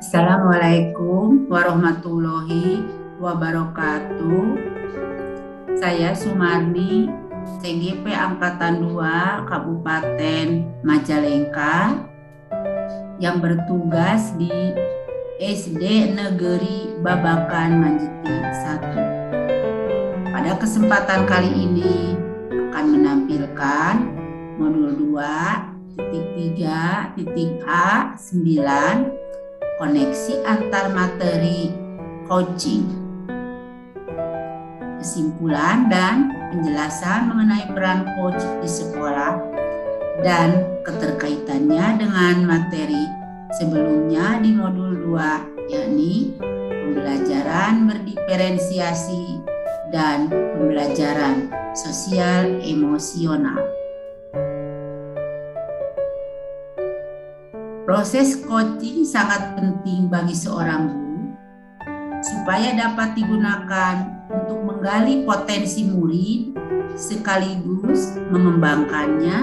Assalamualaikum warahmatullahi wabarakatuh. Saya Sumarni, CGP Angkatan 2 Kabupaten Majalengka yang bertugas di SD Negeri Babakan Manjeti 1. Pada kesempatan kali ini akan menampilkan modul 2.3.A9 koneksi antar materi coaching. Kesimpulan dan penjelasan mengenai peran coach di sekolah dan keterkaitannya dengan materi sebelumnya di modul 2, yakni pembelajaran berdiferensiasi dan pembelajaran sosial emosional. Proses coaching sangat penting bagi seorang guru supaya dapat digunakan untuk menggali potensi murid sekaligus mengembangkannya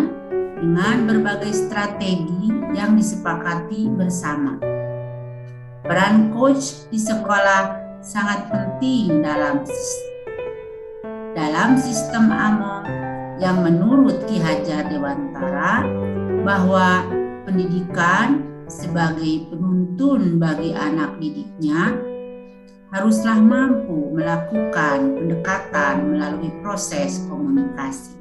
dengan berbagai strategi yang disepakati bersama. Peran coach di sekolah sangat penting dalam sistem AMOM yang menurut Ki Hajar Dewantara bahwa pendidikan sebagai penuntun bagi anak didiknya haruslah mampu melakukan pendekatan melalui proses komunikasi.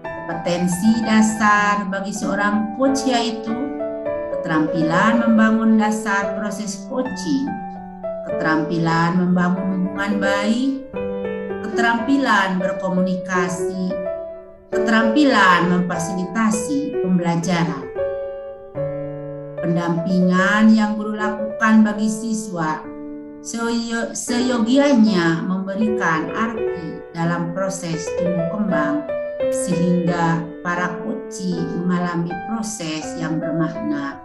Kompetensi dasar bagi seorang coach yaitu keterampilan membangun dasar proses coaching, keterampilan membangun hubungan baik, keterampilan berkomunikasi, keterampilan memfasilitasi pembelajaran. Pendampingan yang guru lakukan bagi siswa seyogianya memberikan arti dalam proses tumbuh kembang sehingga para coach mengalami proses yang bermakna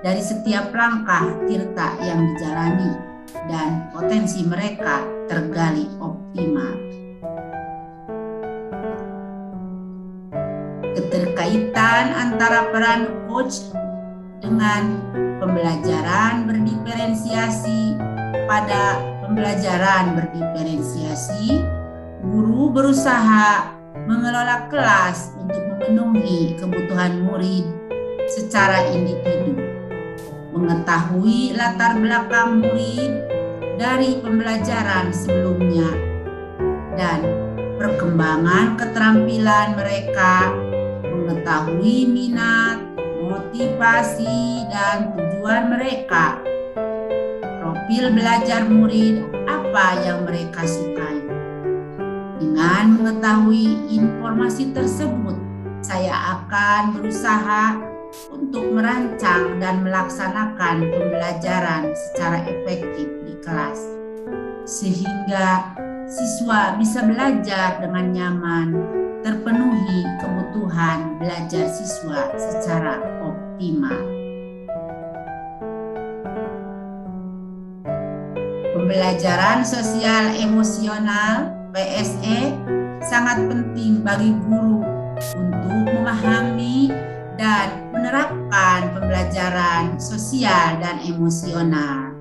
dari setiap langkah tirta yang dijalani dan potensi mereka tergali optimal. Keterkaitan antara peran coach dengan pembelajaran berdiferensiasi. Pada pembelajaran berdiferensiasi, guru berusaha mengelola kelas untuk memenuhi kebutuhan murid secara individu, mengetahui latar belakang murid dari pembelajaran sebelumnya, dan perkembangan keterampilan mereka, mengetahui minat, motivasi, dan tujuan mereka, profil belajar murid, apa yang mereka sukai. Dengan mengetahui informasi tersebut, saya akan berusaha untuk merancang dan melaksanakan pembelajaran secara efektif di kelas, sehingga siswa bisa belajar dengan nyaman, terpenuhi kebutuhan belajar siswa secara optimal. Pembelajaran sosial emosional (PSE) sangat penting bagi guru untuk memahami dan menerapkan pembelajaran sosial dan emosional,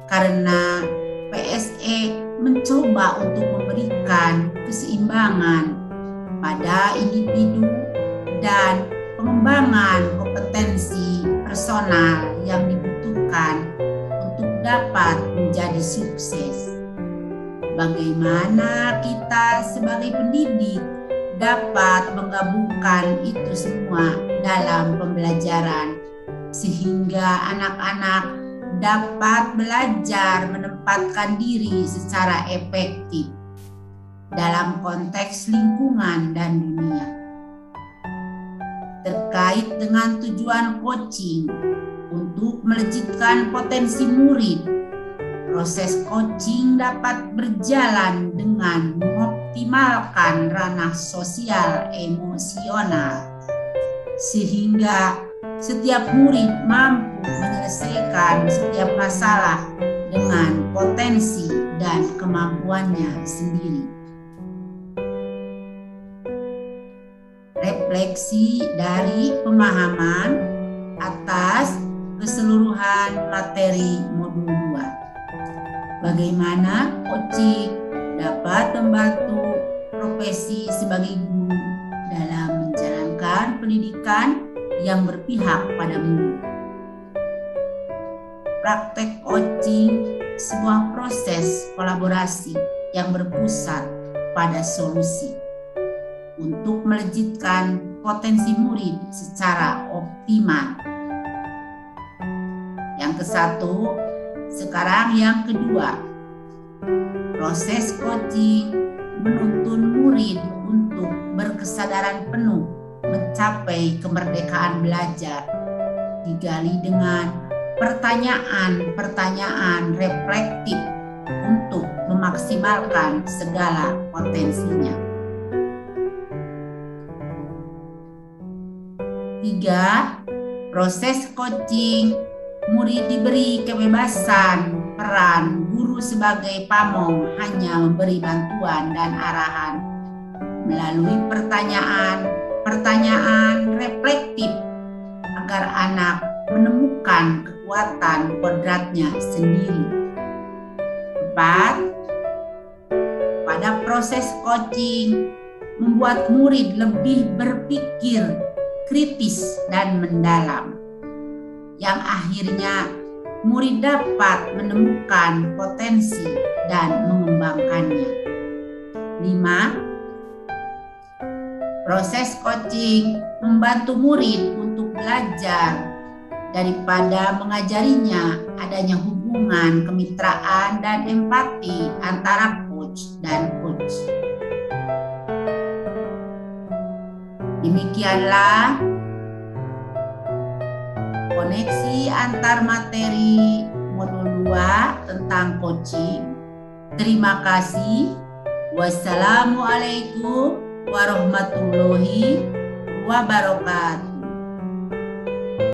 karena PSE mencoba untuk memberikan keseimbangan pada individu dan pengembangan kompetensi personal yang dibutuhkan untuk dapat menjadi sukses. Bagaimana kita sebagai pendidik dapat menggabungkan itu semua dalam pembelajaran sehingga anak-anak dapat belajar menempatkan diri secara efektif dalam konteks lingkungan dan dunia. Terkait dengan tujuan coaching untuk melejitkan potensi murid, proses coaching dapat berjalan dengan mengoptimalkan ranah sosial emosional sehingga setiap murid mampu menyelesaikan setiap masalah dengan potensi dan kemampuannya sendiri. Refleksi dari pemahaman atas keseluruhan materi modul 2. Bagaimana coaching dapat membantu profesi sebagai guru dalam menjalankan pendidikan yang berpihak pada murid. Praktek coaching sebuah proses kolaborasi yang berpusat pada solusi untuk melejitkan potensi murid secara optimal. Yang kesatu, sekarang yang kedua. Proses coaching menuntun murid untuk berkesadaran penuh mencapai kemerdekaan belajar, digali dengan pertanyaan-pertanyaan reflektif untuk memaksimalkan segala potensinya. 3. Proses coaching, murid diberi kebebasan peran guru sebagai pamong hanya memberi bantuan dan arahan melalui pertanyaan reflektif agar anak menemukan kekuatan kodratnya sendiri. 4. Pada proses coaching membuat murid lebih berpikir kritis dan mendalam, yang akhirnya murid dapat menemukan potensi dan mengembangkannya. 5. Proses coaching membantu murid untuk belajar daripada mengajarinya adanya hubungan kemitraan dan empati antara coach dan coach. Demikianlah koneksi antar materi modul 2 tentang coaching. Terima kasih. Wassalamualaikum warahmatullahi wabarakatuh.